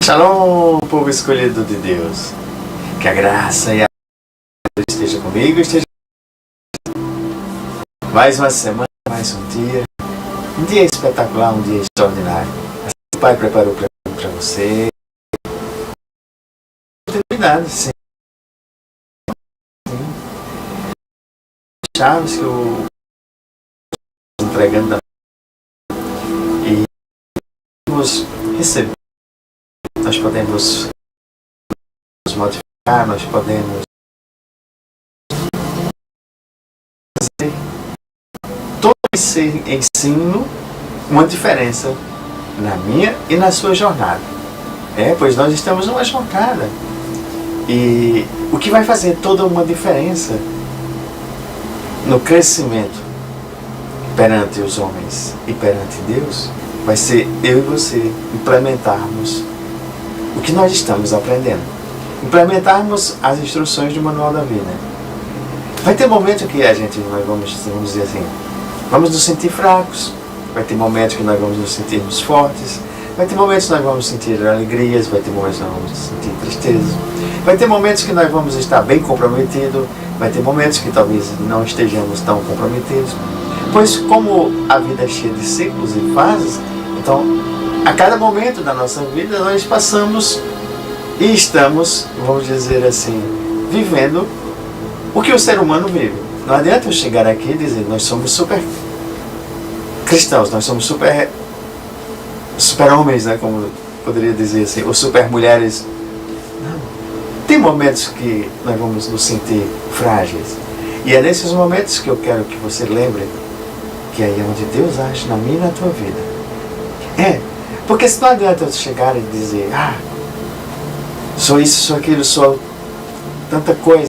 Shalom, povo escolhido de Deus. Que a graça e a paz esteja comigo, esteja mais uma semana, mais um dia espetacular, um dia extraordinário. Assim, o Pai preparou para você. Terminado, sim. Chaves que eu estou entregando e vamos receber. Nós podemos nos modificar, nós podemos fazer todo esse ensino uma diferença na minha e na sua jornada. Pois nós estamos numa jornada. E o que vai fazer toda uma diferença no crescimento perante os homens e perante Deus vai ser eu e você implementarmos o que nós estamos aprendendo. Implementarmos as instruções do Manual da Vida. Vai ter momentos que nós vamos dizer assim, vamos nos sentir fracos. Vai ter momentos que nós vamos nos sentirmos fortes. Vai ter momentos que nós vamos sentir alegrias. Vai ter momentos que nós vamos sentir tristeza. Vai ter momentos que nós vamos estar bem comprometidos. Vai ter momentos que talvez não estejamos tão comprometidos. Pois como a vida é cheia de ciclos e fases, então a cada momento da nossa vida nós passamos e estamos, vamos dizer assim, vivendo o que o ser humano vive. Não adianta eu chegar aqui e dizer nós somos super cristãos, nós somos super homens, né, como poderia dizer assim, ou super mulheres. Não. Tem momentos que nós vamos nos sentir frágeis. E é nesses momentos que eu quero que você lembre que aí é onde Deus age na minha e na tua vida. Porque se não adianta eu chegar e dizer, sou isso, sou aquilo, sou tanta coisa.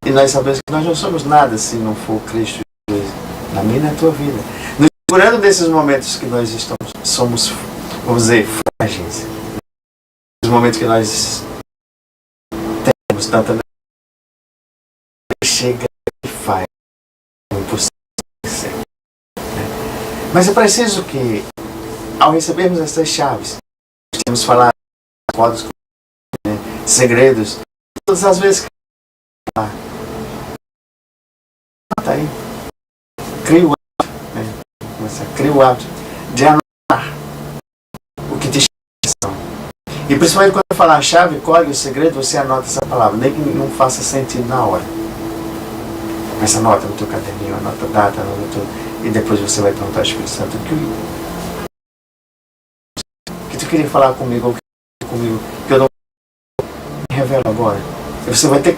E nós sabemos que nós não somos nada se não for Cristo Jesus na minha e na tua vida. Nos segurando desses momentos que nós somos, vamos dizer, frágeis. Nos momentos que nós temos tanta chega e faz o impossível. Mas é preciso que, ao recebermos essas chaves, nós temos que falar códigos, segredos, todas as vezes que tá aí, cria o hábito, cria o hábito de anotar o que te chama. E principalmente quando eu falar chave, código, segredo, você anota essa palavra, nem que não faça sentido na hora. Mas anota no teu caderninho, anota a data, anota tudo. E depois você vai perguntar ao Espírito Santo o que tu queria falar comigo, que eu não me revelo agora. E você vai ter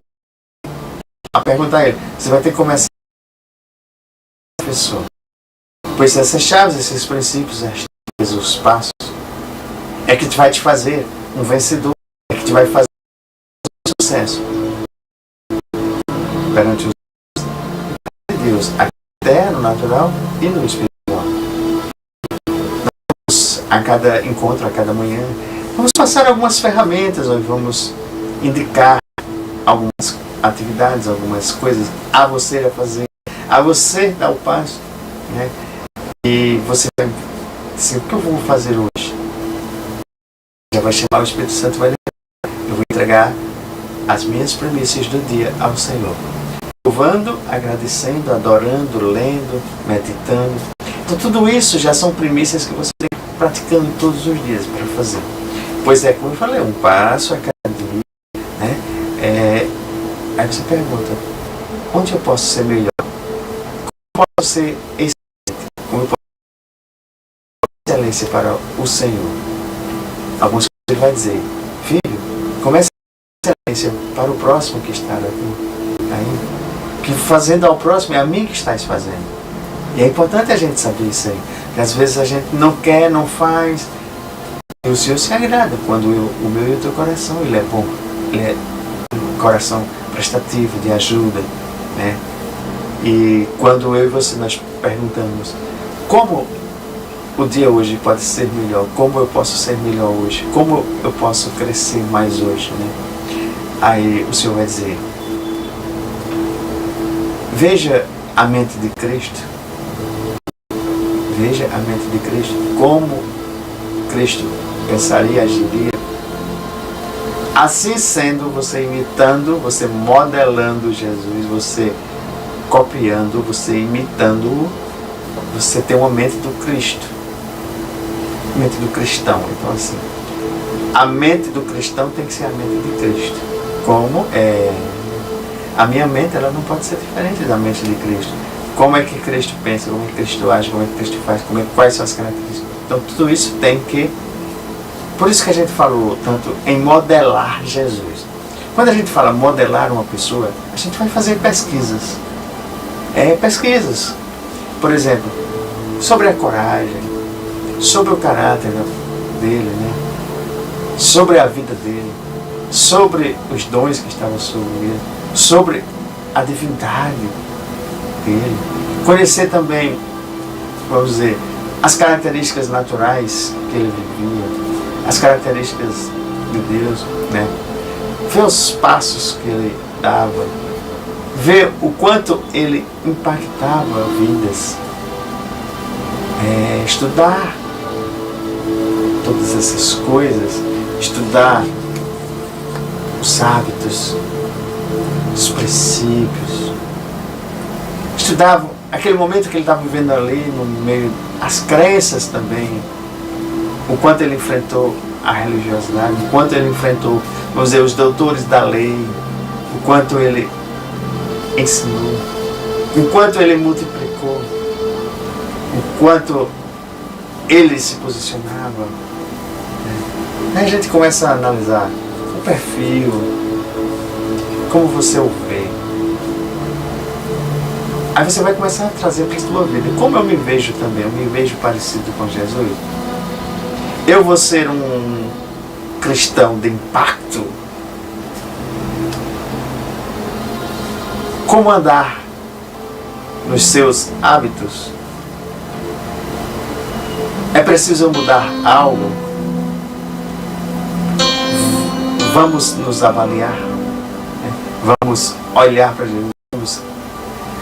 a perguntar a ele, você vai ter que começar a pessoa. Pois essas chaves, esses princípios, os passos, é que vai te fazer um vencedor, é que te vai fazer um sucesso perante os Deus, até no natural e no espiritual. A cada encontro, a cada manhã, vamos passar algumas ferramentas, nós vamos indicar algumas atividades, algumas coisas a você a fazer, a você dar o passo, né? E você vai dizer, o que eu vou fazer hoje? Já vai chamar o Espírito Santo, vai lembrar. Eu vou entregar as minhas premissas do dia ao Senhor. Louvando, agradecendo, adorando, lendo, meditando. Então tudo isso já são premissas que você tem que ir praticando todos os dias para fazer. Pois é, como eu falei, um passo a cada dia, né? Aí você pergunta, onde eu posso ser melhor? Como eu posso ser excelente? Como eu posso ser excelência para o Senhor? Alguns ele vai dizer, filho, comece a excelência para o próximo que está aí. Que fazendo ao próximo é a mim que estás fazendo. E é importante a gente saber isso aí. Porque às vezes a gente não quer, não faz. E o Senhor se agrada quando o meu e o teu coração, ele é bom. Ele é um coração prestativo, de ajuda, né? E quando eu e você nós perguntamos como o dia hoje pode ser melhor, como eu posso ser melhor hoje, como eu posso crescer mais hoje, né? Aí o Senhor vai dizer, veja a mente de Cristo. Veja a mente de Cristo. Como Cristo pensaria, agiria. Assim sendo, você imitando, você modelando Jesus, você copiando, você imitando-o, você tem uma mente do Cristo, mente do cristão. Então assim, a mente do cristão tem que ser a mente de Cristo. Como a minha mente, ela não pode ser diferente da mente de Cristo. Como é que Cristo pensa, como é que Cristo age, como é que Cristo faz, quais são as características. Então tudo isso tem que... Por isso que a gente falou tanto em modelar Jesus. Quando a gente fala modelar uma pessoa, a gente vai fazer pesquisas. Pesquisas. Por exemplo, sobre a coragem, sobre o caráter dele, né? Sobre a vida dele, sobre os dons que estavam sobre ele, sobre a divindade dele. Conhecer também, vamos dizer, as características naturais que ele vivia, as características de Deus, né? Ver os passos que ele dava, ver o quanto ele impactava vidas, estudar todas essas coisas, estudar os hábitos, os princípios, estudar aquele momento que ele estava vivendo ali no meio, as crenças também, o quanto ele enfrentou a religiosidade, o quanto ele enfrentou, vamos dizer, os doutores da lei, o quanto ele ensinou, o quanto ele multiplicou, o quanto ele se posicionava. Aí a gente começa a analisar o perfil, como você o vê. Aí você vai começar a trazer para a sua vida. Como eu me vejo também, eu me vejo parecido com Jesus. Eu vou ser um cristão de impacto? Como andar nos seus hábitos? É preciso mudar algo? Vamos nos avaliar? Vamos olhar para Jesus? Vamos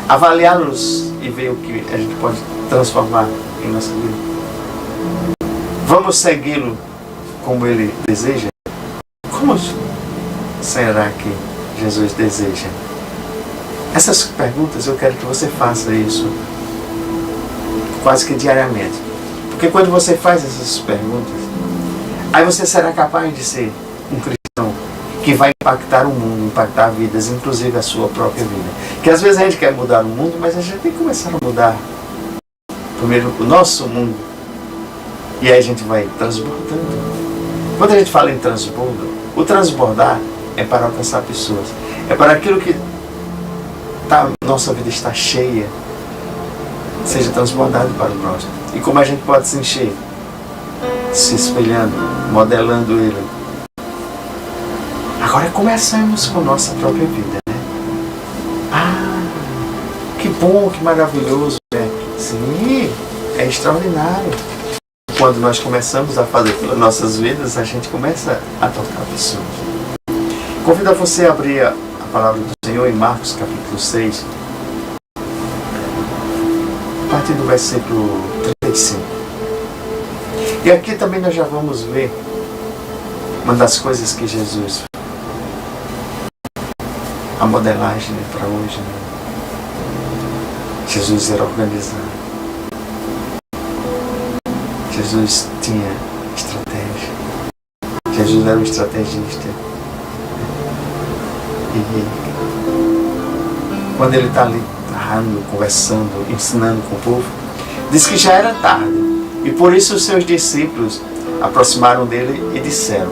avaliá-los e ver o que a gente pode transformar em nossa vida? Vamos segui-lo como ele deseja? Como será que Jesus deseja? Essas perguntas eu quero que você faça isso quase que diariamente. Porque quando você faz essas perguntas, aí você será capaz de ser um cristão que vai impactar o mundo, impactar vidas, inclusive a sua própria vida. Que às vezes a gente quer mudar o mundo, mas a gente tem que começar a mudar primeiro o nosso mundo. E aí a gente vai transbordando. Quando a gente fala em transbordo, o transbordar é para alcançar pessoas. É para aquilo que nossa vida está cheia, seja transbordado para o próximo. E como a gente pode se encher? Se espelhando, modelando ele. Agora começamos com nossa própria vida, né? Que bom, que maravilhoso, né? Sim, é extraordinário. Quando nós começamos a fazer pelas nossas vidas, a gente começa a tocar pessoas. Convido a você a abrir a palavra do Senhor em Marcos capítulo 6, a partir do versículo 35. E aqui também nós já vamos ver uma das coisas que Jesus, a modelagem, né, para hoje, né? Jesus era organizado. Jesus tinha estratégia. Jesus era um estrategista. E quando ele está ali narrando, conversando, ensinando com o povo, diz que já era tarde. E por isso os seus discípulos aproximaram dele e disseram: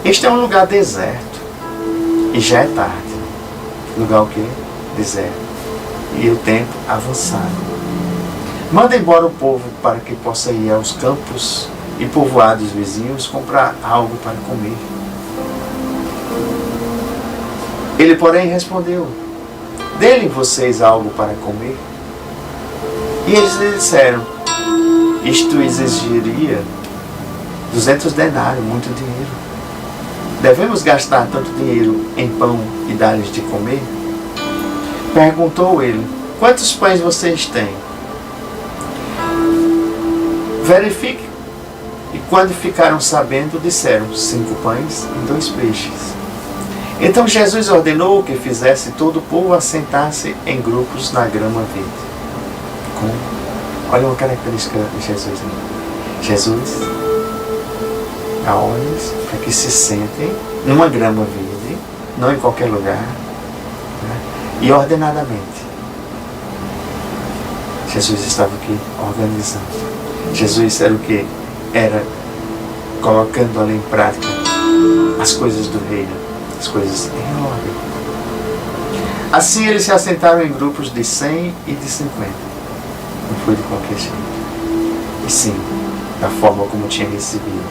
este é um lugar deserto e já é tarde. Lugar o quê? Deserto. E o tempo avançado. Manda embora o povo para que possa ir aos campos e povoados vizinhos comprar algo para comer. Ele, porém, respondeu: dê-lhe vocês algo para comer. E eles lhe disseram: isto exigiria 200 denários, muito dinheiro. Devemos gastar tanto dinheiro em pão e dar-lhes de comer? Perguntou ele: quantos pães vocês têm? Verifique e quando ficaram sabendo, disseram: 5 pães e 2 peixes. Então Jesus ordenou que fizesse todo o povo assentar-se em grupos na grama verde. Olha uma característica de Jesus. Jesus dá ordens para que se sentem numa grama verde, não em qualquer lugar, né? E ordenadamente. Jesus estava aqui organizando. Jesus era o que? Era colocando ali em prática as coisas do reino, as coisas em ordem. Assim eles se assentaram em grupos de 100 e de 50. Não foi de qualquer jeito, e sim da forma como tinha recebido.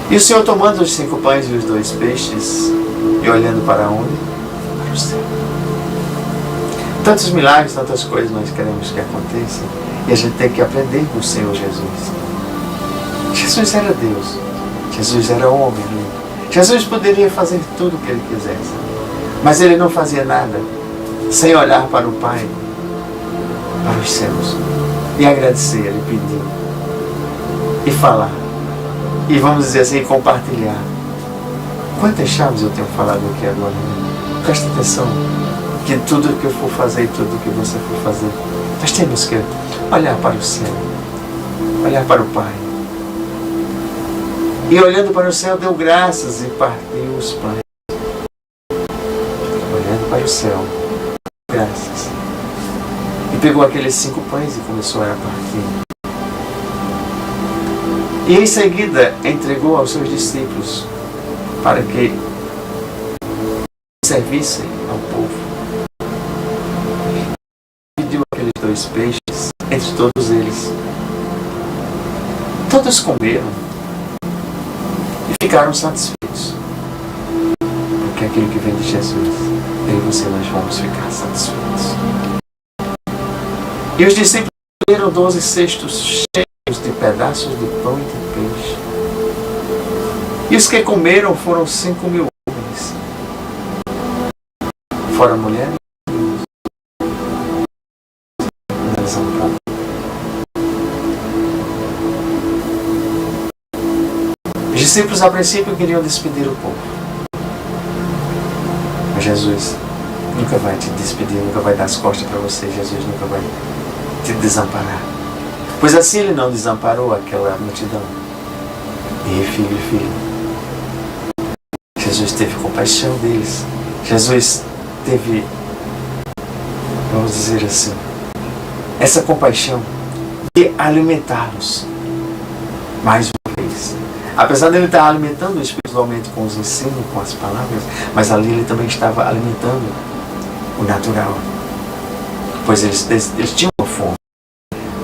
E o Senhor, tomando os 5 pães e os 2 peixes e olhando para onde? Para o céu. Tantos milagres, tantas coisas nós queremos que aconteçam, e a gente tem que aprender com o Senhor Jesus. Jesus era Deus, Jesus era homem, Jesus poderia fazer tudo o que Ele quisesse, mas Ele não fazia nada sem olhar para o Pai, para os céus, e agradecer, e pedir, e falar, e vamos dizer assim, compartilhar. Quantas chaves eu tenho falado aqui agora? Presta atenção, que tudo que eu for fazer e tudo que você for fazer, nós temos que olhar para o céu, olhar para o Pai. E olhando para o céu, deu graças e partiu os pães. Olhando para o céu, graças. E pegou aqueles 5 pães e começou a partir. E em seguida entregou aos seus discípulos para que servissem ao povo. Dividiu aqueles 2 peixes entre todos eles. Todos comeram e ficaram satisfeitos. Porque aquilo que vem de Jesus, eu e você, nós vamos ficar satisfeitos. E os discípulos comeram 12 cestos cheios de pedaços de pão e de peixe. E os que comeram foram 5.000 homens, fora mulheres e crianças. Os discípulos a princípio queriam despedir o povo, mas Jesus nunca vai te despedir, nunca vai dar as costas para você. Jesus nunca vai te desamparar, pois assim Ele não desamparou aquela multidão. E filho, Jesus teve compaixão deles. Jesus teve, vamos dizer assim, essa compaixão de alimentá-los mais uma vez. Apesar de Ele estar alimentando espiritualmente com os ensinos, com as palavras, mas ali Ele também estava alimentando o natural. Pois eles tinham uma fome.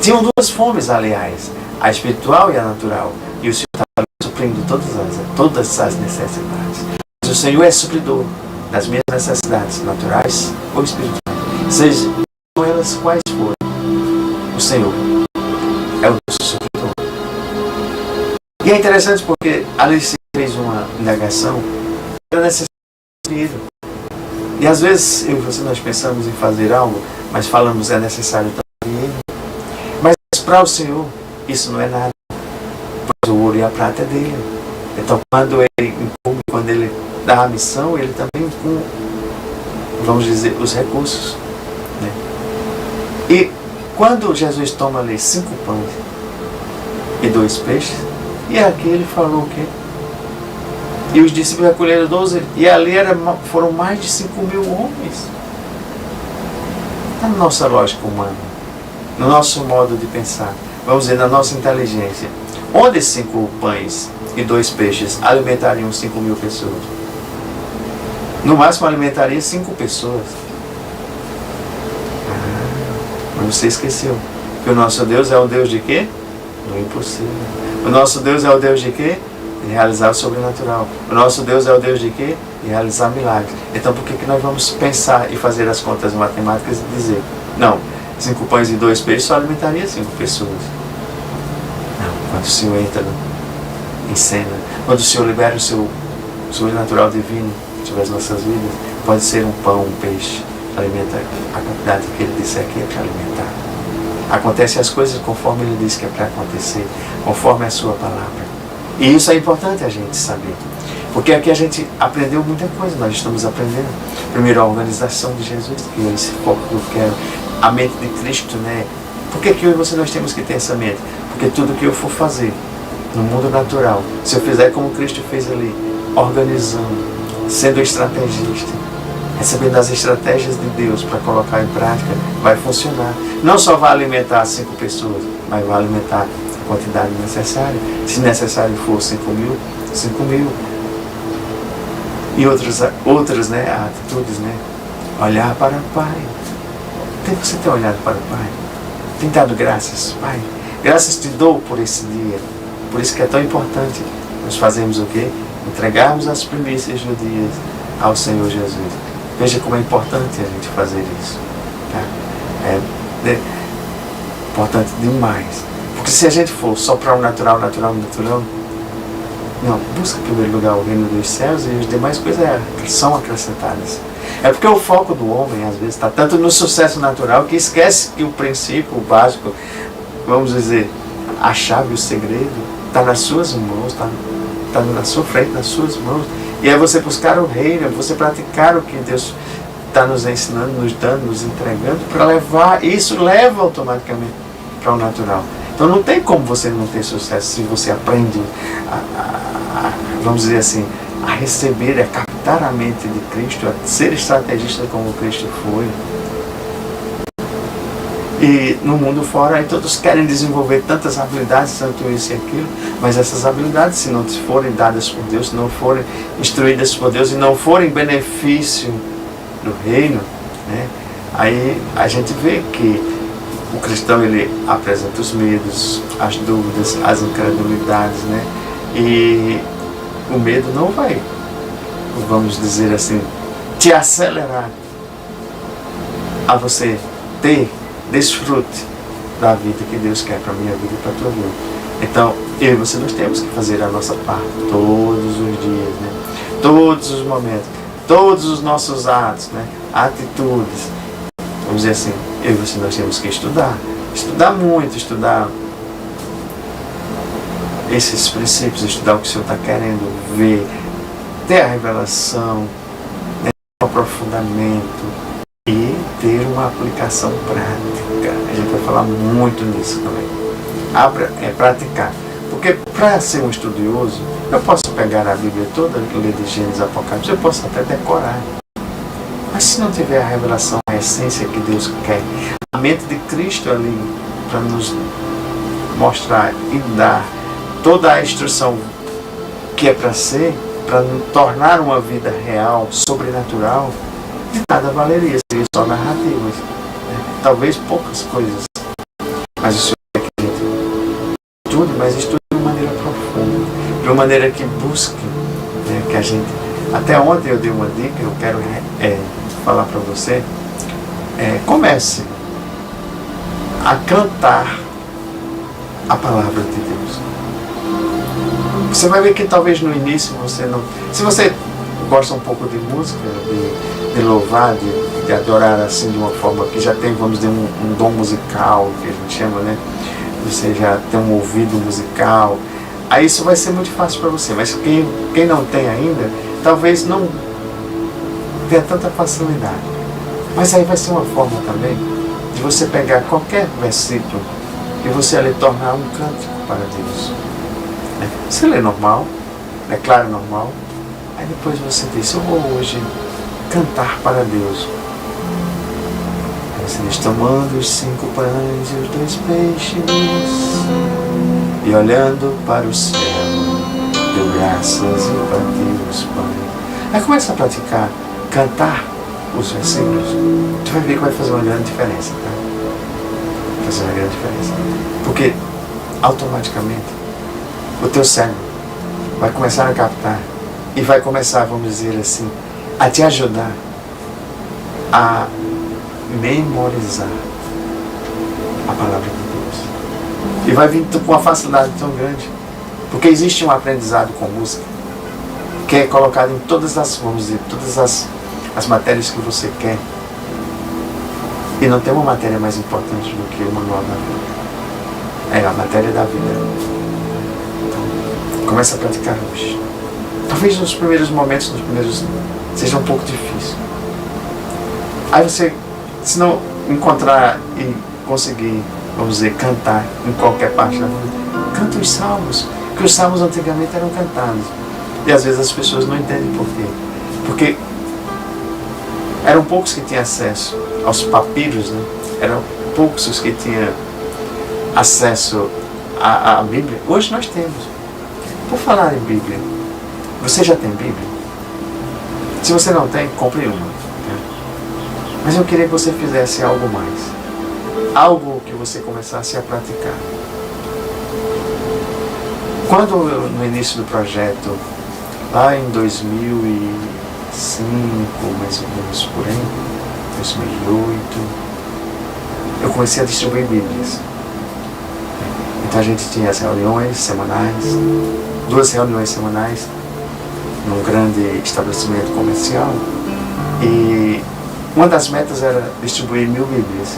Tinham 2 fomes, aliás, a espiritual e a natural. E o Senhor estava suprindo todas as necessidades. Mas o Senhor é supridor das minhas necessidades naturais ou espirituais. Sejam elas quais forem, o Senhor é o nosso supridor. E é interessante porque Alice fez uma indagação, era necessário dinheiro. E às vezes eu e você nós pensamos em fazer algo, mas falamos é necessário também dinheiro. Mas para o Senhor isso não é nada, pois o ouro e a prata é dele. Então quando Ele incumbe, quando Ele dá a missão, Ele também incumbe, vamos dizer, os recursos, né? E quando Jesus toma ali 5 pães e 2 peixes, e aqui Ele falou o quê? E os discípulos recolheram 12, e ali foram mais de 5.000 homens. Está na nossa lógica humana, no nosso modo de pensar, vamos dizer, na nossa inteligência. Onde 5 pães e 2 peixes alimentariam 5.000 pessoas? No máximo alimentaria 5 pessoas. Mas você esqueceu que o nosso Deus é o Deus de quê? Do impossível. O nosso Deus é o Deus de quê? De realizar o sobrenatural. O nosso Deus é o Deus de quê? De realizar milagres. Então por que nós vamos pensar e fazer as contas matemáticas e dizer, não, 5 pães e 2 peixes só alimentaria 5 pessoas? Não, quando o Senhor entra em cena, quando o Senhor libera o seu sobrenatural divino sobre as nossas vidas, pode ser um pão, um peixe, alimenta a quantidade que Ele disser que é para alimentar. Acontecem as coisas conforme Ele diz que é para acontecer, conforme a sua palavra. E isso é importante a gente saber. Porque aqui a gente aprendeu muita coisa, nós estamos aprendendo. Primeiro, a organização de Jesus, que é esse foco que eu quero, a mente de Cristo, né? Por que eu e você nós temos que ter essa mente? Porque tudo que eu for fazer no mundo natural, se eu fizer como Cristo fez ali, organizando, sendo estrategista, recebendo as estratégias de Deus para colocar em prática, vai funcionar. Não só vai alimentar 5 pessoas, mas vai alimentar a quantidade necessária. Se necessário for 5 mil, 5 mil. E outras né, atitudes, né? Olhar para o Pai. Tem que você ter olhado para o Pai. Tem dado graças, Pai. Graças te dou por esse dia. Por isso que é tão importante nós fazermos o quê? Entregarmos as primícias do dia ao Senhor Jesus. Veja como é importante a gente fazer isso. Tá? É importante demais. Porque se a gente for só para o natural, não, busca em primeiro lugar o reino dos céus e as demais coisas são acrescentadas. É porque o foco do homem, às vezes, está tanto no sucesso natural que esquece que o princípio, o básico, vamos dizer, a chave, o segredo, está nas suas mãos, está na sua frente, nas suas mãos. E é você buscar o reino, é você praticar o que Deus está nos ensinando, nos dando, nos entregando, para levar, isso leva automaticamente para o natural. Então não tem como você não ter sucesso se você aprende vamos dizer assim, a receber, a captar a mente de Cristo, a ser estrategista como Cristo foi. E no mundo fora, aí todos querem desenvolver tantas habilidades, tanto isso e aquilo, mas essas habilidades, se não forem dadas por Deus, se não forem instruídas por Deus e não forem benefício do reino, né, aí a gente vê que o cristão, ele apresenta os medos, as dúvidas, as incredulidades, né? E o medo não vai, vamos dizer assim, te acelerar a você ter desfrute da vida que Deus quer para a minha vida e para a tua vida. Então, eu e você, nós temos que fazer a nossa parte todos os dias, né? Todos os momentos, todos os nossos atos, né? Atitudes. Vamos dizer assim, eu e você, nós temos que estudar muito, estudar esses princípios, estudar o que o Senhor está querendo ver, ter a revelação, né, o aprofundamento e ter uma aplicação prática. A gente vai falar muito nisso também. Praticar. Porque para ser um estudioso, eu posso pegar a Bíblia toda, ler de Gênesis, Apocalipse, eu posso até decorar. Mas se não tiver a revelação, a essência que Deus quer, a mente de Cristo ali, para nos mostrar e dar toda a instrução que é para ser, para tornar uma vida real, sobrenatural, de nada valeria, seria só narrativas. Né? Talvez poucas coisas. Mas o Senhor quer que a gente estude, mas estude de uma maneira profunda, de uma maneira que busque, né? Que a gente... Até ontem eu dei uma dica, eu quero falar para você. Comece a cantar a palavra de Deus. Você vai ver que talvez no início você não... Se você gosta um pouco de música, de louvar, de adorar assim de uma forma que já tem, vamos dizer, um dom musical, que a gente chama, né? Você já tem um ouvido musical. Aí isso vai ser muito fácil para você. Mas quem não tem ainda, talvez não tenha tanta facilidade. Mas aí vai ser uma forma também de você pegar qualquer versículo e você ali tornar um cântico para Deus. Você lê normal, declara normal, aí depois você diz, eu vou hoje cantar para Deus. Aí você diz, tomando os 5 pães e os 2 peixes e olhando para o céu, deu graças e partiu os pães. Aí começa a praticar, cantar os versículos, tu vai ver que vai fazer uma grande diferença, tá? Vai fazer uma grande diferença. Porque automaticamente o teu cérebro vai começar a captar e vai começar, vamos dizer assim, a te ajudar a memorizar a palavra de Deus. E vai vir com uma facilidade tão grande, porque existe um aprendizado com música que é colocado em todas as, vamos dizer, todas as matérias que você quer. E não tem uma matéria mais importante do que o manual da vida. É a matéria da vida. Então, começa a praticar hoje. Talvez nos primeiros momentos, seja um pouco difícil. Aí você, se não encontrar e conseguir, vamos dizer, cantar em qualquer parte da vida, canta os salmos. Porque os salmos antigamente eram cantados. E às vezes as pessoas não entendem por quê. Porque eram poucos que tinham acesso aos papiros, né? Eram poucos os que tinham acesso à Bíblia. Hoje nós temos. Por falar em Bíblia, você já tem Bíblia? Se você não tem, compre uma. Né? Mas eu queria que você fizesse algo mais. Algo que você começasse a praticar. Quando no início do projeto, lá em 2005, mais ou menos por aí, 2008, eu comecei a distribuir Bíblias. Então a gente tinha as reuniões semanais, 2 reuniões semanais, num grande estabelecimento comercial, e uma das metas era distribuir 1000 Bíblias.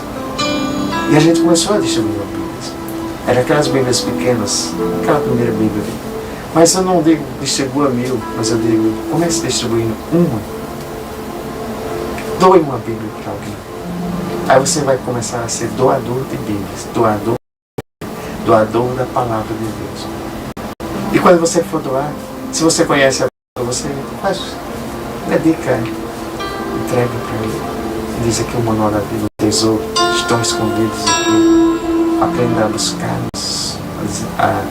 E a gente começou a distribuir Bíblias. Eram aquelas Bíblias pequenas, aquela primeira Bíblia. Mas eu não digo distribua 1000, mas eu digo comece distribuindo uma. Doe uma Bíblia para alguém. Aí você vai começar a ser doador de Bíblias, doador da palavra de Deus. E quando você for doar, se você conhece a Bíblia, você faz, dedica, entrega para ele. E diz aqui o manual da Bíblia, o tesouro, estão escondidos aqui. Aprenda a buscar, a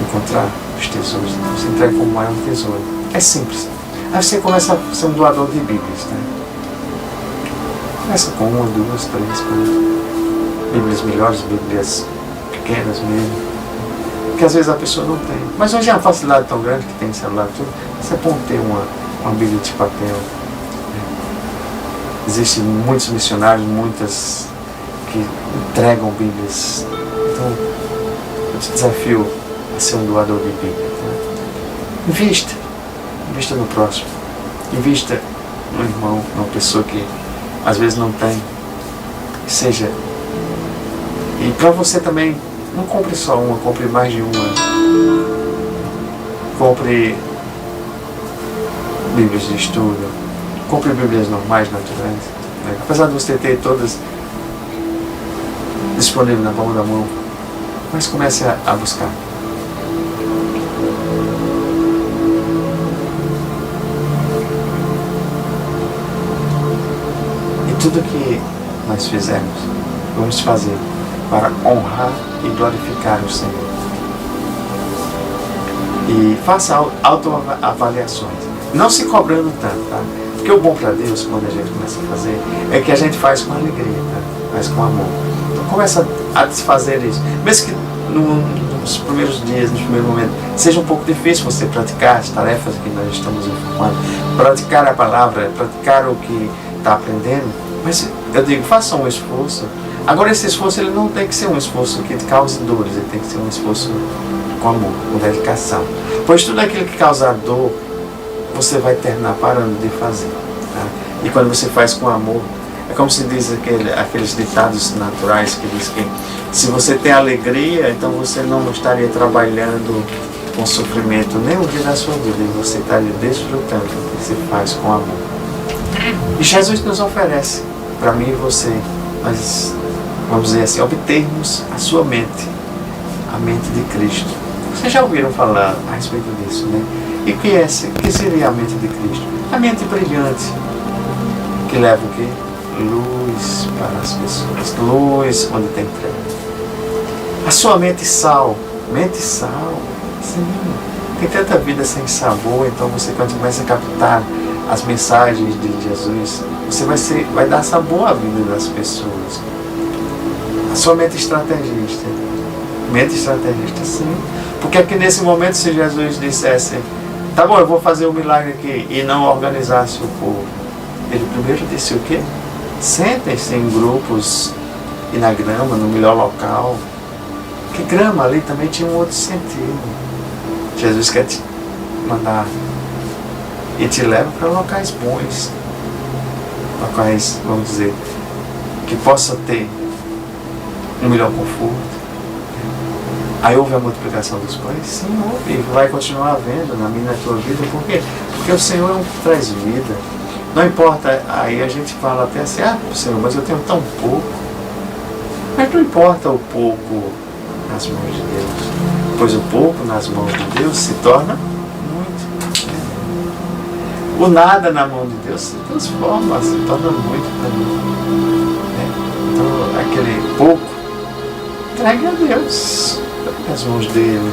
encontrar os tesouros. Você entrega como o maior tesouro. É simples. Aí você começa a ser um doador de Bíblias, né? Começa com 1, 2, 3, 4. Bíblias melhores, Bíblias pequenas mesmo. Que às vezes a pessoa não tem. Mas hoje é uma facilidade tão grande que tem celular tudo. Você pode ter uma Bíblia de papel. Existem muitos missionários, muitas que entregam Bíblias. Então, eu te desafio a ser um doador de Bíblia. Tá? Invista no próximo. Invista no irmão, numa pessoa que às vezes não tem. Seja. E para você também, não compre só uma, compre mais de uma. Compre Bíblias de estudo. Compre Bíblias normais, naturais. Né? Apesar de você ter todas disponível na palma da mão, mas comece a buscar. E tudo que nós fizermos, vamos fazer para honrar e glorificar o Senhor. E faça autoavaliações, não se cobrando tanto, tá? Porque o bom para Deus, quando a gente começa a fazer, é que a gente faz com alegria, tá? Faz com amor. Então começa a desfazer isso. Mesmo que nos primeiros dias, nos primeiros momentos, seja um pouco difícil você praticar as tarefas que nós estamos informando, praticar a palavra, praticar o que está aprendendo, mas eu digo, faça um esforço. Agora esse esforço ele não tem que ser um esforço que cause dores, ele tem que ser um esforço com amor, com dedicação. Pois tudo aquilo que causar dor, você vai terminar parando de fazer. Tá? E quando você faz com amor, é como se diz aqueles ditados naturais que diz que se você tem alegria, então você não estaria trabalhando com sofrimento nem um dia da sua vida, e você estaria desfrutando do que se faz com amor. E Jesus nos oferece, para mim e você, nós vamos dizer assim, obtermos a sua mente, a mente de Cristo. Vocês já ouviram falar a respeito disso, né? E o que seria a mente de Cristo? A mente brilhante, que leva o quê? Luz para as pessoas, luz onde tem treva. A sua mente sal, sim. Tem tanta vida sem sabor, então você quando começa a captar as mensagens de Jesus, você vai dar sabor à vida das pessoas. A sua mente estrategista, sim. Porque aqui nesse momento, se Jesus dissesse, tá bom, eu vou fazer um milagre aqui, e não organizasse o povo, ele primeiro disse o quê? Sentem-se em grupos e na grama, no melhor local. Que grama ali também tinha um outro sentido. Jesus quer te mandar e te leva para locais bons, a quais, vamos dizer, que possa ter um melhor conforto. Aí houve a multiplicação dos pães? Sim, houve. E vai continuar havendo na minha e na tua vida. Por quê? Porque o Senhor é um que traz vida. Não importa, aí a gente fala até assim, Senhor, mas eu tenho tão pouco. Mas não importa o pouco nas mãos de Deus. Pois o pouco nas mãos de Deus se torna muito. O nada na mão de Deus se transforma, se torna muito também. Então, aquele pouco, entregue a Deus, as mãos dele.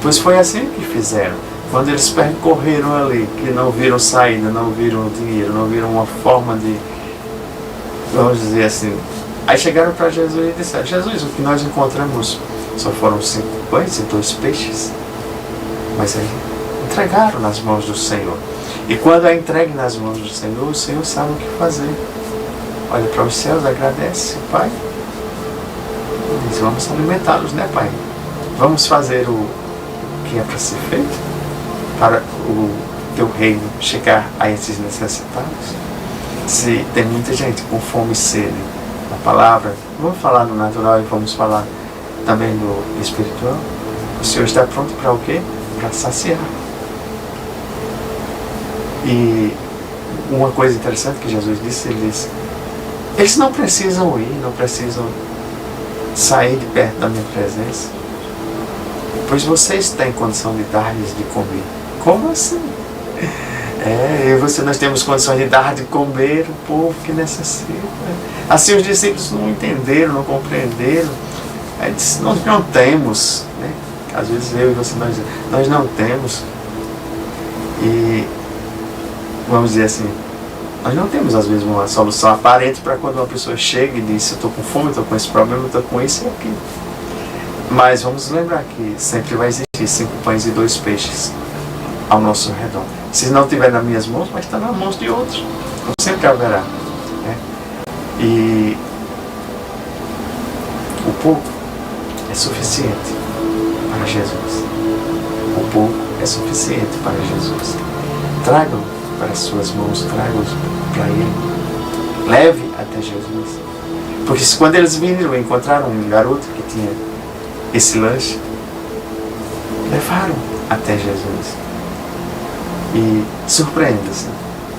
Pois foi assim que fizeram. Quando eles percorreram ali, que não viram saída, não viram dinheiro, não viram uma forma de, vamos dizer assim, aí chegaram para Jesus e disseram, Jesus, o que nós encontramos só foram 5 pães e 2 peixes. Mas aí entregaram nas mãos do Senhor. E quando é entregue nas mãos do Senhor, o Senhor sabe o que fazer. Olha para os céus, agradece, Pai. E diz, vamos alimentá-los, né, Pai? Vamos fazer o que é para ser feito para o teu reino chegar a esses necessitados. Se tem muita gente com fome e sede da palavra, vamos falar no natural e vamos falar também no espiritual. O Senhor está pronto para o quê? Para saciar. E uma coisa interessante que Jesus disse, ele disse, eles não precisam ir, não precisam sair de perto da minha presença, pois vocês têm condição de dar-lhes de comer. Como assim? Eu e você, nós temos condições de dar de comer o povo que necessita. Assim os discípulos não entenderam, não compreenderam. Aí disse, nós não temos, né? Às vezes eu e você, nós não temos. E vamos dizer assim, nós não temos às vezes uma solução aparente para quando uma pessoa chega e diz, eu estou com fome, estou com esse problema, estou com isso e aquilo. Mas vamos lembrar que sempre vai existir 5 pães e 2 peixes ao nosso redor. Se não estiver nas minhas mãos, mas está nas mãos de outros. Então sempre haverá. Né? E o pouco é suficiente para Jesus. O pouco é suficiente para Jesus. Tragam para as suas mãos, tragam para Ele. Leve até Jesus. Porque quando eles viram e encontraram um garoto que tinha esse lanche, levaram até Jesus. E surpreenda-se.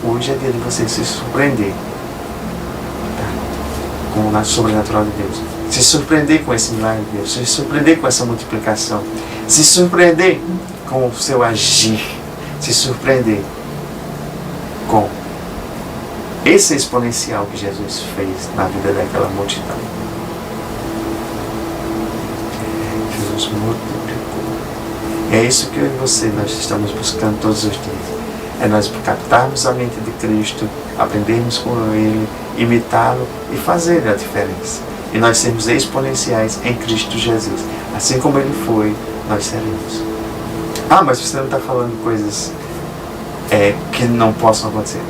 Hoje é dia de você se surpreender, tá? Com o sobrenatural de Deus. Se surpreender com esse milagre de Deus. Se surpreender com essa multiplicação. Se surpreender com o seu agir. Se surpreender com esse exponencial que Jesus fez na vida daquela multidão. Jesus multiplicou. É isso que eu e você, nós estamos buscando todos os dias. É nós captarmos a mente de Cristo, aprendermos com Ele, imitá-lo e fazer a diferença. E nós sermos exponenciais em Cristo Jesus. Assim como Ele foi, nós seremos. Mas você não está falando coisas que não possam acontecer.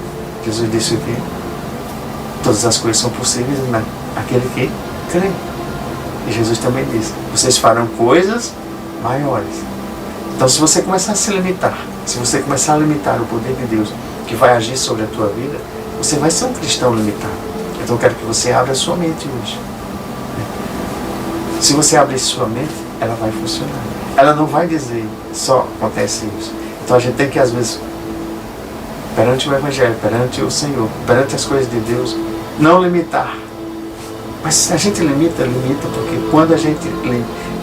Jesus disse que todas as coisas são possíveis naquele que crê. E Jesus também disse, vocês farão coisas maiores. Então se você começar a se limitar, se você começar a limitar o poder de Deus que vai agir sobre a tua vida, você vai ser um cristão limitado. Então eu quero que você abra a sua mente hoje. Se você abrir sua mente, ela vai funcionar. Ela não vai dizer, só acontece isso. Então a gente tem que às vezes, perante o Evangelho, perante o Senhor, perante as coisas de Deus, não limitar. Mas se a gente limita, porque quando a gente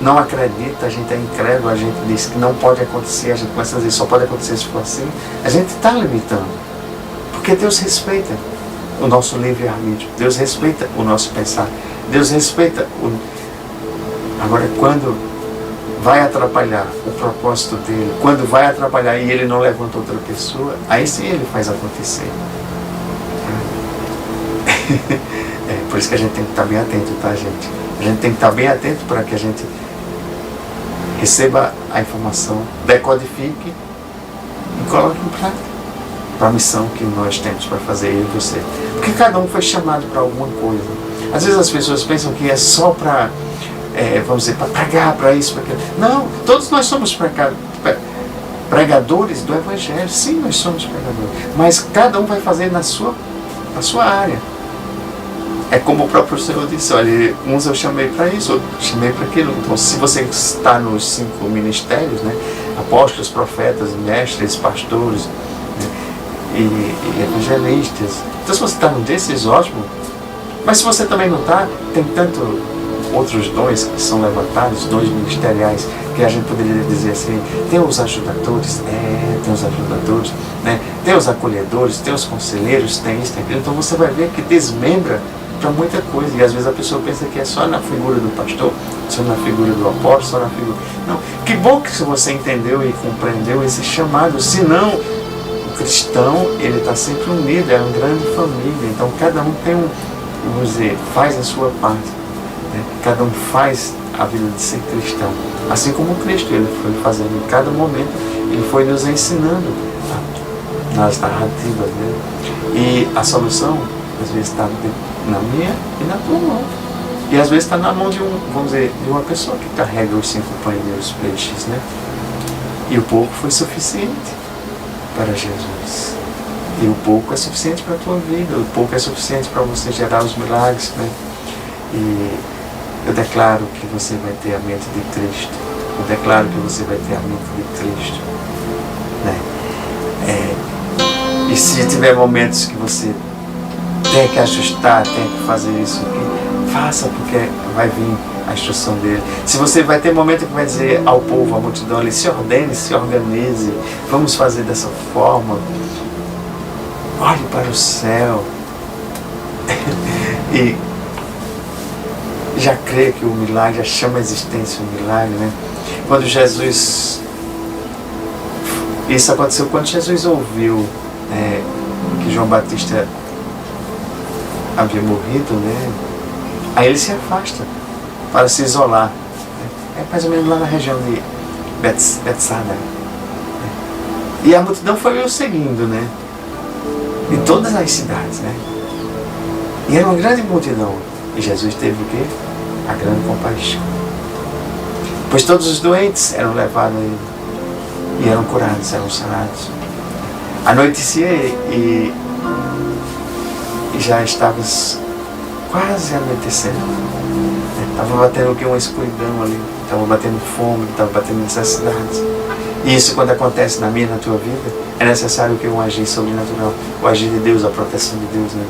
não acredita, a gente é incrédulo, a gente diz que não pode acontecer, a gente começa a dizer só pode acontecer se for assim, a gente está limitando. Porque Deus respeita o nosso livre-arbítrio, Deus respeita o nosso pensar, Deus respeita o... Agora, quando vai atrapalhar o propósito dele, quando vai atrapalhar e ele não levanta outra pessoa, aí sim ele faz acontecer. Por isso que a gente tem que estar bem atento, tá, gente? A gente tem que estar bem atento para que a gente receba a informação, decodifique e coloque em prática para a missão que nós temos para fazer, eu e você. Porque cada um foi chamado para alguma coisa. Às vezes as pessoas pensam que é só para, vamos dizer, para pregar, para isso, para aquilo. Não, todos nós somos pregadores do Evangelho. Sim, nós somos pregadores. Mas cada um vai fazer na sua a sua área. É como o próprio Senhor disse, olha, uns eu chamei para isso, outros eu chamei para aquilo. Então, se você está nos 5 ministérios, né, apóstolos, profetas, mestres, pastores, né, e evangelistas, então se você está num desses, ótimo. Mas se você também não está, tem tanto outros dons que são levantados, dons ministeriais, que a gente poderia dizer assim, tem os ajudadores, tem os ajudadores, né? Tem os acolhedores, tem os conselheiros, tem isso, tem aquilo. Então você vai ver que desmembra para muita coisa, e às vezes a pessoa pensa que é só na figura do pastor, só na figura do apóstolo, só na figura... Não, que bom que você entendeu e compreendeu esse chamado, senão o cristão, ele está sempre unido, é uma grande família, então cada um tem vamos dizer, faz a sua parte, né? Cada um faz a vida de ser cristão, assim como Cristo, ele foi fazendo em cada momento, ele foi nos ensinando nas narrativas, né? E a solução, às vezes, está na minha e na tua mão. E às vezes está na mão de vamos dizer, de uma pessoa que carrega os 5 pães e os peixes, né? E o pouco foi suficiente para Jesus. E o pouco é suficiente para a tua vida, o pouco é suficiente para você gerar os milagres, né? E eu declaro que você vai ter a mente de Cristo. Eu declaro que você vai ter a mente de Cristo, né? E se tiver momentos que você tem que ajustar, tem que fazer isso aqui, faça, porque vai vir a instrução dele. Se você vai ter momento que vai dizer ao povo, à multidão ali, se ordene, se organize, vamos fazer dessa forma, olhe para o céu e já crê que o milagre, já chama a existência o milagre, né? Quando Jesus, isso aconteceu quando Jesus ouviu que João Batista havia morrido, né? Aí ele se afasta para se isolar, né? É mais ou menos lá na região de Betsada, né? E a multidão foi o seguindo, né? Em todas as cidades, né? E era uma grande multidão. E Jesus teve o quê? A grande compaixão. Pois todos os doentes eram levados a ele. E eram curados, eram sanados. Anoitecia e já estava quase anoitecendo. Estava batendo o quê? Uma escuridão ali. Estava batendo fome, estava batendo necessidades. E isso, quando acontece na minha e na tua vida, é necessário que um agir sobrenatural, o agir de Deus, a proteção de Deus, né?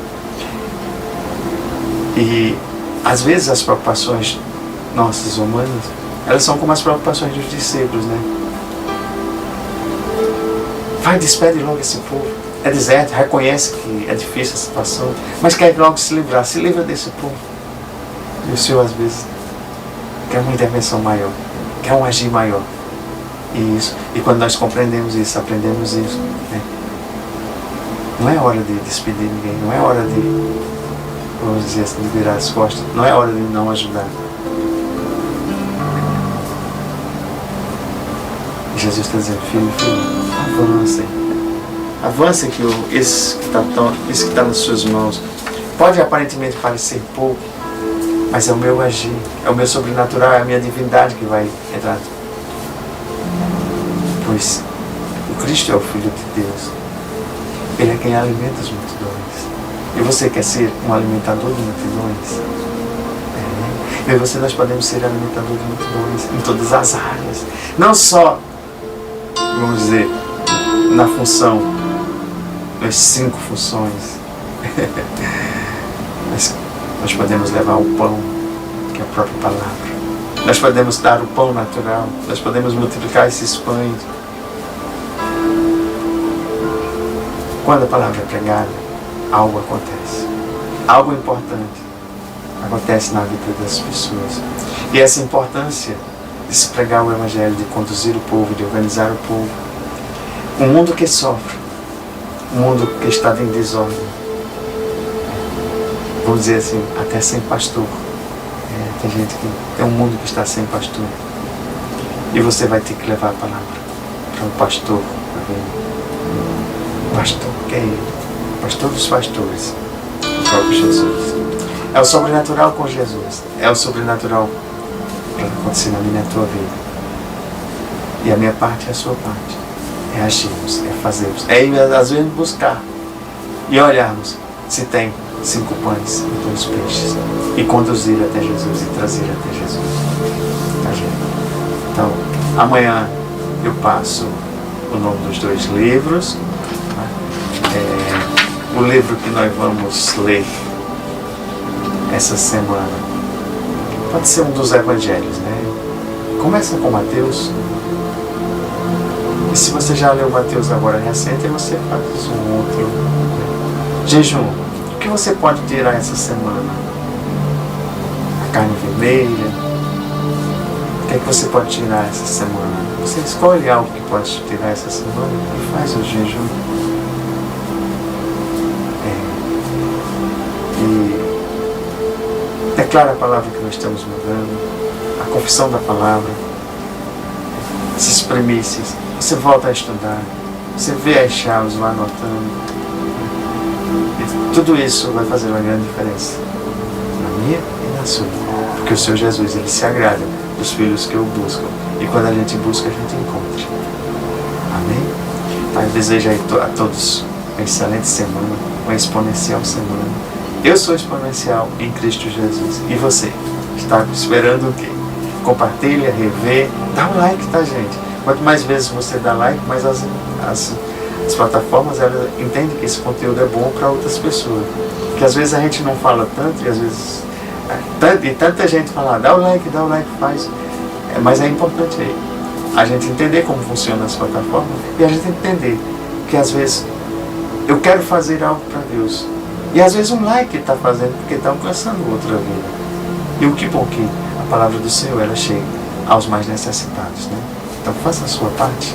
E às vezes as preocupações nossas humanas, elas são como as preocupações dos discípulos, né? Vai, despede logo esse povo. É deserto, reconhece que é difícil a situação, mas quer logo se livrar, se livra desse povo. E o Senhor às vezes quer uma intervenção maior, quer um agir maior. E quando nós compreendemos isso, aprendemos isso, né? Não é hora de despedir ninguém, não é hora de, vamos dizer assim, de virar as costas, não é hora de não ajudar. E Jesus está dizendo, filho, avancem que isso que está nas suas mãos pode aparentemente parecer pouco, mas é o meu agir, é o meu sobrenatural, é a minha divindade que vai entrar. Pois o Cristo é o Filho de Deus. Ele é quem alimenta as multidões. E você quer ser um alimentador de multidões? Eu e você, nós podemos ser alimentador de multidões em todas as áreas. Não só, vamos dizer, na função, nas 5 funções. Mas nós podemos levar o pão, que é a própria palavra. Nós podemos dar o pão natural. Nós podemos multiplicar esses pães. Quando a palavra é pregada, algo acontece. Algo importante acontece na vida das pessoas. E essa importância de se pregar o Evangelho, de conduzir o povo, de organizar o povo. Um mundo que sofre, um mundo que está em desordem. Vamos dizer assim, até sem pastor. Tem gente que tem um mundo que está sem pastor. E você vai ter que levar a palavra para um pastor. Pastor, que é ele? Pastor dos pastores, o próprio Jesus. É o sobrenatural com Jesus. É o sobrenatural para acontecer na minha e na tua vida. E a minha parte é a sua parte. É agirmos, é fazermos. É ir às vezes buscar e olharmos. se tem 5 pães e 2 peixes, e conduzir até Jesus e trazer até Jesus. Tá, gente? Então, amanhã eu passo o nome dos 2 livros. O livro que nós vamos ler essa semana pode ser um dos evangelhos, né? Começa com Mateus. E se você já leu Mateus agora recente, você faz um outro. Jejum. O que você pode tirar essa semana? A carne vermelha. O que é que você pode tirar essa semana? Você escolhe algo que pode tirar essa semana e faz o jejum. E declara a palavra que nós estamos mudando, a confissão da palavra, esses premissas. Você volta a estudar, você vê as chaves lá anotando. E tudo isso vai fazer uma grande diferença na minha e na sua. Porque o Senhor Jesus, Ele se agrada dos filhos que o buscam. E quando a gente busca, a gente encontra. Amém? Pai, eu desejo a todos uma excelente semana, uma exponencial semana. Eu sou exponencial em Cristo Jesus. E você? Está esperando o quê? Compartilha, revê, dá um like, tá, gente? Quanto mais vezes você dá like, mais as plataformas elas entendem que esse conteúdo é bom para outras pessoas. Porque às vezes a gente não fala tanto, e às vezes tanta gente fala, dá o like, faz. Mas é importante a gente entender como funcionam as plataformas e a gente entender que às vezes eu quero fazer algo para Deus. E às vezes um like está fazendo porque está alcançando outra vida. E o que bom que a palavra do Senhor ela chega aos mais necessitados, né? Então faça a sua parte.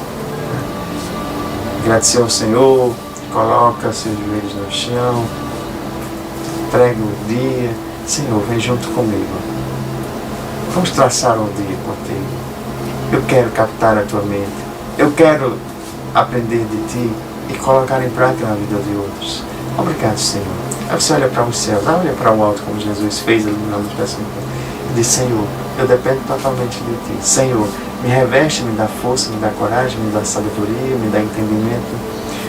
Agradecer ao Senhor, coloca seus joelhos no chão, entrega o dia. Senhor, vem junto comigo. Vamos traçar um dia contigo. Eu quero captar a tua mente. Eu quero aprender de ti e colocar em prática na vida de outros. Obrigado, Senhor. Aí você olha para os céus, olha para o alto como Jesus fez iluminando os pensamentos. E diz, Senhor, eu dependo totalmente de ti. Senhor, me reveste, me dá força, me dá coragem, me dá sabedoria, me dá entendimento.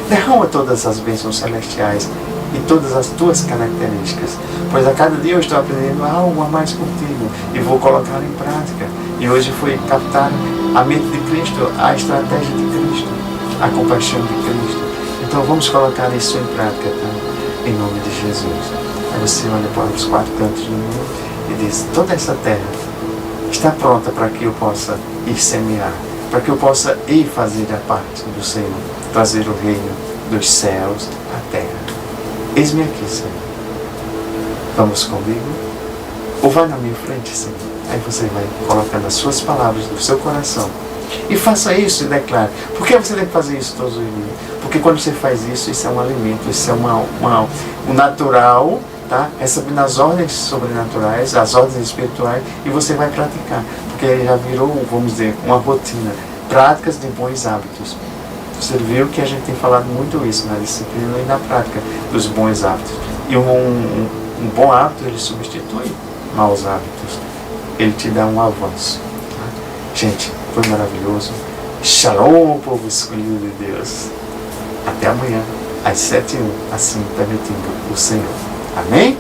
Derrama todas as bênçãos celestiais e todas as tuas características, pois a cada dia eu estou aprendendo algo a mais contigo e vou colocar em prática. E hoje foi captar a mente de Cristo, a estratégia de Cristo, a compaixão de Cristo. Então vamos colocar isso em prática, tá? Em nome de Jesus. Aí você olha para os 4 cantos do mundo e diz, toda essa terra está pronta para que eu possa ir semear, para que eu possa ir fazer a parte do Senhor, trazer o reino dos céus à terra. Eis-me aqui, Senhor. Vamos comigo? Ou vai na minha frente, Senhor? Aí você vai colocando as suas palavras do seu coração. E faça isso e declare. Por que você tem que fazer isso todos os dias? Porque quando você faz isso, isso é um alimento, isso é um natural, tá? Recebendo as ordens sobrenaturais, as ordens espirituais, e você vai praticar. Porque já virou, vamos dizer, uma rotina. Práticas de bons hábitos. Você viu que a gente tem falado muito isso na disciplina e na prática dos bons hábitos. E um bom hábito, ele substitui maus hábitos. Ele te dá um avanço. Tá? Gente, foi maravilhoso. Shalom, povo escolhido de Deus. Até amanhã, às 7h01, assim permitindo o Senhor. Amém?